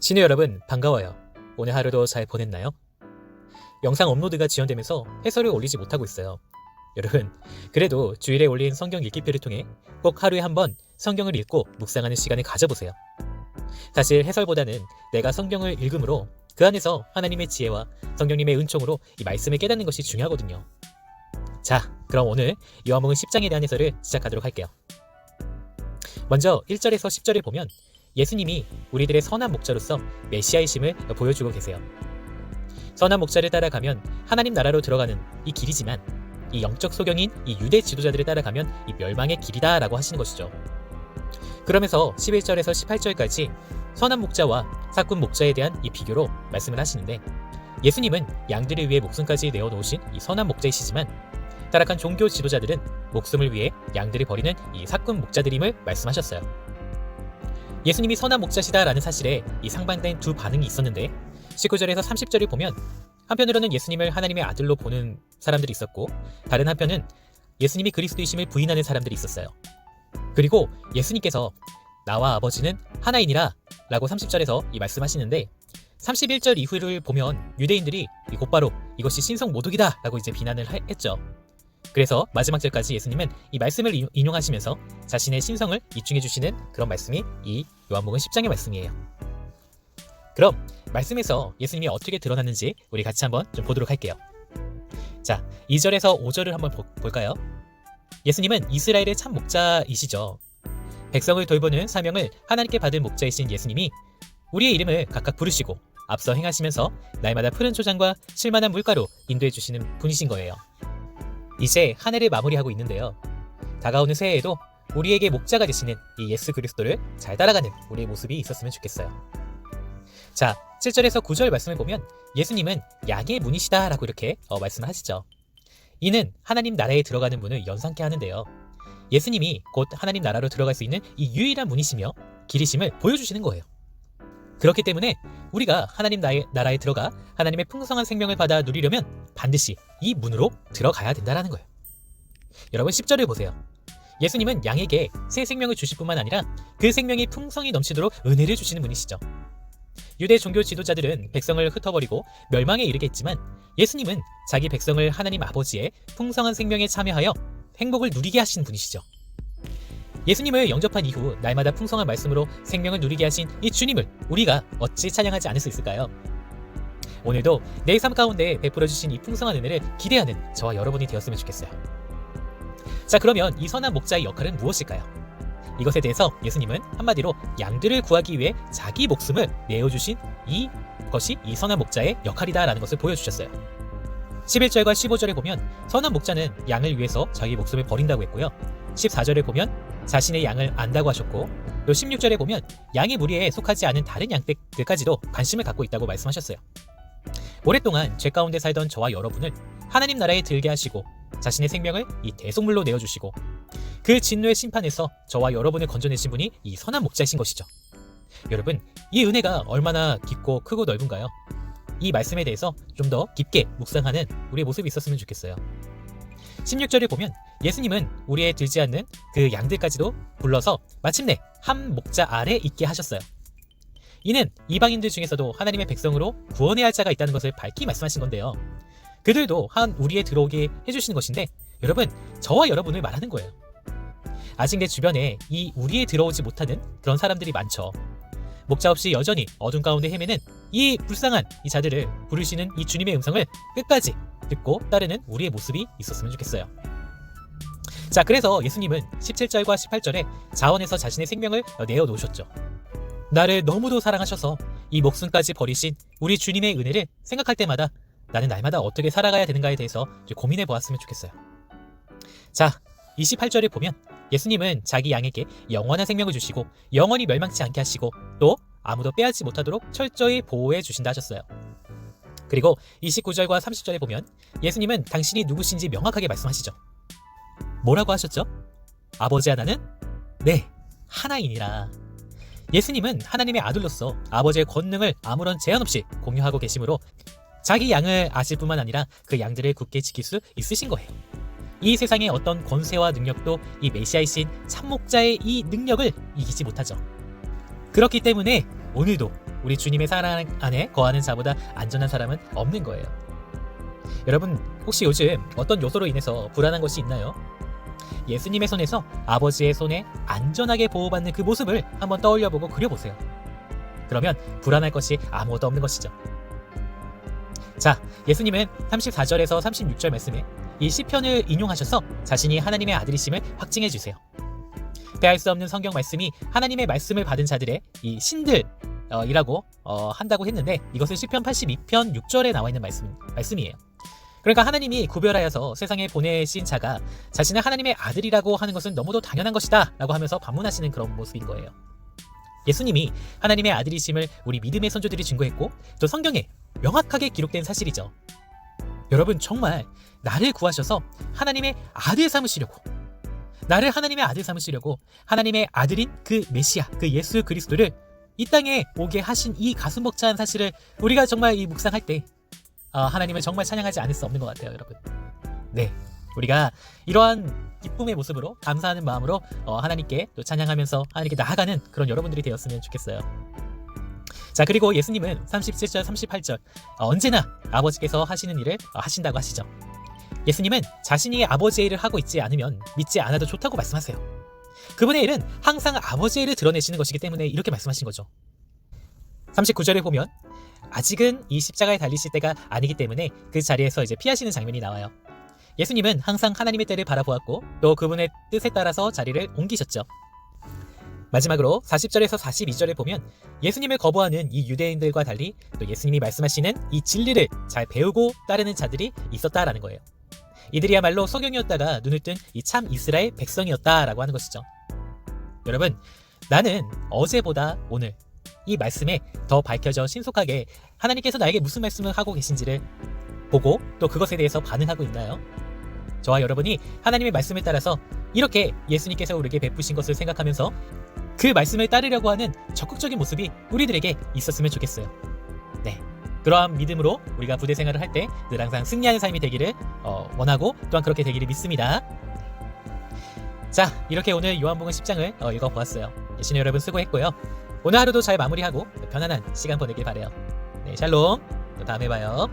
신우 여러분 반가워요. 오늘 하루도 잘 보냈나요? 영상 업로드가 지연되면서 해설을 올리지 못하고 있어요. 여러분 그래도 주일에 올린 성경 읽기표를 통해 꼭 하루에 한 번 성경을 읽고 묵상하는 시간을 가져보세요. 사실 해설보다는 내가 성경을 읽음으로 그 안에서 하나님의 지혜와 성령님의 은총으로 이 말씀을 깨닫는 것이 중요하거든요. 자, 그럼 오늘 요한복음 10장에 대한 해설을 시작하도록 할게요. 먼저 1절에서 10절을 보면 예수님이 우리들의 선한 목자로서 메시아이심을 보여주고 계세요. 선한 목자를 따라가면 하나님 나라로 들어가는 이 길이지만 이 영적 소경인 이 유대 지도자들을 따라가면 이 멸망의 길이다 라고 하시는 것이죠. 그러면서 11절에서 18절까지 선한 목자와 삭군 목자에 대한 이 비교로 말씀을 하시는데, 예수님은 양들을 위해 목숨까지 내어놓으신 이 선한 목자이시지만 타락한 종교 지도자들은 목숨을 위해 양들을 버리는 이 삭군 목자들임을 말씀하셨어요. 예수님이 선한 목자시다라는 사실에 이 상반된 두 반응이 있었는데, 19절에서 30절을 보면 한편으로는 예수님을 하나님의 아들로 보는 사람들이 있었고, 다른 한편은 예수님이 그리스도이심을 부인하는 사람들이 있었어요. 그리고 예수님께서 나와 아버지는 하나이니라 라고 30절에서 이 말씀하시는데, 31절 이후를 보면 유대인들이 곧바로 이것이 신성 모독이다 라고 이제 비난을 했죠. 그래서 마지막 절까지 예수님은 이 말씀을 인용하시면서 자신의 신성을 입증해 주시는 그런 말씀이 이 요한복음 10장의 말씀이에요. 그럼 말씀에서 예수님이 어떻게 드러났는지 우리 같이 한번 좀 보도록 할게요. 자, 2절에서 5절을 한번 볼까요? 예수님은 이스라엘의 참 목자이시죠. 백성을 돌보는 사명을 하나님께 받은 목자이신 예수님이 우리의 이름을 각각 부르시고 앞서 행하시면서 날마다 푸른 초장과 쉴만한 물가로 인도해 주시는 분이신 거예요. 이제 한 해를 마무리하고 있는데요. 다가오는 새해에도 우리에게 목자가 되시는 이 예수 그리스도를 잘 따라가는 우리의 모습이 있었으면 좋겠어요. 자, 7절에서 9절 말씀을 보면 예수님은 양의 문이시다 라고 이렇게 말씀을 하시죠. 이는 하나님 나라에 들어가는 문을 연상케 하는데요. 예수님이 곧 하나님 나라로 들어갈 수 있는 이 유일한 문이시며 길이심을 보여주시는 거예요. 그렇기 때문에 우리가 하나님 나라에 들어가 하나님의 풍성한 생명을 받아 누리려면 반드시 이 문으로 들어가야 된다는 거예요. 여러분 10절을 보세요. 예수님은 양에게 새 생명을 주실 뿐만 아니라 그 생명이 풍성히 넘치도록 은혜를 주시는 분이시죠. 유대 종교 지도자들은 백성을 흩어버리고 멸망에 이르게 했지만 예수님은 자기 백성을 하나님 아버지의 풍성한 생명에 참여하여 행복을 누리게 하신 분이시죠. 예수님을 영접한 이후 날마다 풍성한 말씀으로 생명을 누리게 하신 이 주님을 우리가 어찌 찬양하지 않을 수 있을까요? 오늘도 내 삶 가운데 베풀어 주신 이 풍성한 은혜를 기대하는 저와 여러분이 되었으면 좋겠어요. 자, 그러면 이 선한 목자의 역할은 무엇일까요? 이것에 대해서 예수님은 한마디로 양들을 구하기 위해 자기 목숨을 내어주신 이것이 이 선한 목자의 역할이다 라는 것을 보여주셨어요. 11절과 15절에 보면 선한 목자는 양을 위해서 자기 목숨을 버린다고 했고요. 14절에 보면 자신의 양을 안다고 하셨고, 또 16절에 보면 양의 무리에 속하지 않은 다른 양떼들까지도 관심을 갖고 있다고 말씀하셨어요. 오랫동안 죄 가운데 살던 저와 여러분을 하나님 나라에 들게 하시고 자신의 생명을 이 대속물로 내어주시고 그 진노의 심판에서 저와 여러분을 건져내신 분이 이 선한 목자이신 것이죠. 여러분, 이 은혜가 얼마나 깊고 크고 넓은가요? 이 말씀에 대해서 좀 더 깊게 묵상하는 우리의 모습이 있었으면 좋겠어요. 16절을 보면 예수님은 우리의 들지 않는 그 양들까지도 불러서 마침내 한 목자 아래 있게 하셨어요. 이는 이방인들 중에서도 하나님의 백성으로 구원해야 할 자가 있다는 것을 밝히 말씀하신 건데요. 그들도 한 우리에 들어오게 해주시는 것인데, 여러분, 저와 여러분을 말하는 거예요. 아직 내 주변에 이 우리에 들어오지 못하는 그런 사람들이 많죠. 목자 없이 여전히 어둠 가운데 헤매는 이 불쌍한 이 자들을 부르시는 이 주님의 음성을 끝까지 듣고 따르는 우리의 모습이 있었으면 좋겠어요. 자, 그래서 예수님은 17절과 18절에 자원에서 자신의 생명을 내어놓으셨죠. 나를 너무도 사랑하셔서 이 목숨까지 버리신 우리 주님의 은혜를 생각할 때마다 나는 날마다 어떻게 살아가야 되는가에 대해서 고민해 보았으면 좋겠어요. 자, 28절을 보면 예수님은 자기 양에게 영원한 생명을 주시고 영원히 멸망치 않게 하시고 또 아무도 빼앗지 못하도록 철저히 보호해 주신다 하셨어요. 그리고 29절과 30절에 보면 예수님은 당신이 누구신지 명확하게 말씀하시죠. 뭐라고 하셨죠? 아버지 하나는 네, 하나이니라. 예수님은 하나님의 아들로서 아버지의 권능을 아무런 제한 없이 공유하고 계시므로 자기 양을 아실 뿐만 아니라 그 양들을 굳게 지킬 수 있으신 거예요. 이 세상의 어떤 권세와 능력도 이 메시아이신 참목자의 이 능력을 이기지 못하죠. 그렇기 때문에 오늘도 우리 주님의 사랑 안에 거하는 자보다 안전한 사람은 없는 거예요. 여러분, 혹시 요즘 어떤 요소로 인해서 불안한 것이 있나요? 예수님의 손에서 아버지의 손에 안전하게 보호받는 그 모습을 한번 떠올려보고 그려보세요. 그러면 불안할 것이 아무것도 없는 것이죠. 자, 예수님은 34절에서 36절 말씀에 이 시편을 인용하셔서 자신이 하나님의 아들이심을 확증해 주세요. 대할 수 없는 성경 말씀이 하나님의 말씀을 받은 자들의 이 신들이라고 한다고 했는데, 이것은 시편 82편 6절에 나와 있는 말씀이에요. 그러니까 하나님이 구별하여서 세상에 보내신 자가 자신을 하나님의 아들이라고 하는 것은 너무도 당연한 것이다 라고 하면서 반문하시는 그런 모습인 거예요. 예수님이 하나님의 아들이심을 우리 믿음의 선조들이 증거했고, 또 성경에 명확하게 기록된 사실이죠. 여러분, 정말 나를 구하셔서 하나님의 아들 삼으시려고, 나를 하나님의 아들 삼으시려고 하나님의 아들인 그 메시아, 그 예수 그리스도를 이 땅에 오게 하신 이 가슴 벅찬 사실을 우리가 정말 이 묵상할 때 하나님을 정말 찬양하지 않을 수 없는 것 같아요, 여러분. 네, 우리가 이러한 기쁨의 모습으로 감사하는 마음으로 하나님께 또 찬양하면서 하나님께 나아가는 그런 여러분들이 되었으면 좋겠어요. 자, 그리고 예수님은 37절 38절 언제나 아버지께서 하시는 일을 하신다고 하시죠. 예수님은 자신이 아버지의 일을 하고 있지 않으면 믿지 않아도 좋다고 말씀하세요. 그분의 일은 항상 아버지의 일을 드러내시는 것이기 때문에 이렇게 말씀하신 거죠. 39절에 보면 아직은 이 십자가에 달리실 때가 아니기 때문에 그 자리에서 이제 피하시는 장면이 나와요. 예수님은 항상 하나님의 때를 바라보았고, 또 그분의 뜻에 따라서 자리를 옮기셨죠. 마지막으로 40절에서 42절에 보면 예수님을 거부하는 이 유대인들과 달리 또 예수님이 말씀하시는 이 진리를 잘 배우고 따르는 자들이 있었다라는 거예요. 이들이야말로 소경이었다가 눈을 뜬 이 참 이스라엘 백성이었다라고 하는 것이죠. 여러분, 나는 어제보다 오늘 이 말씀에 더 밝혀져 신속하게 하나님께서 나에게 무슨 말씀을 하고 계신지를 보고 또 그것에 대해서 반응하고 있나요? 저와 여러분이 하나님의 말씀을 따라서 이렇게 예수님께서 우리에게 베푸신 것을 생각하면서 그 말씀을 따르려고 하는 적극적인 모습이 우리들에게 있었으면 좋겠어요. 네, 그러한 믿음으로 우리가 부대 생활을 할 때 늘 항상 승리하는 삶이 되기를 원하고, 또한 그렇게 되기를 믿습니다. 자, 이렇게 오늘 요한복음 10장을 읽어보았어요. 시청자 여러분 수고했고요. 오늘 하루도 잘 마무리하고 편안한 시간 보내길 바래요. 네, 샬롬. 또 다음에 봐요.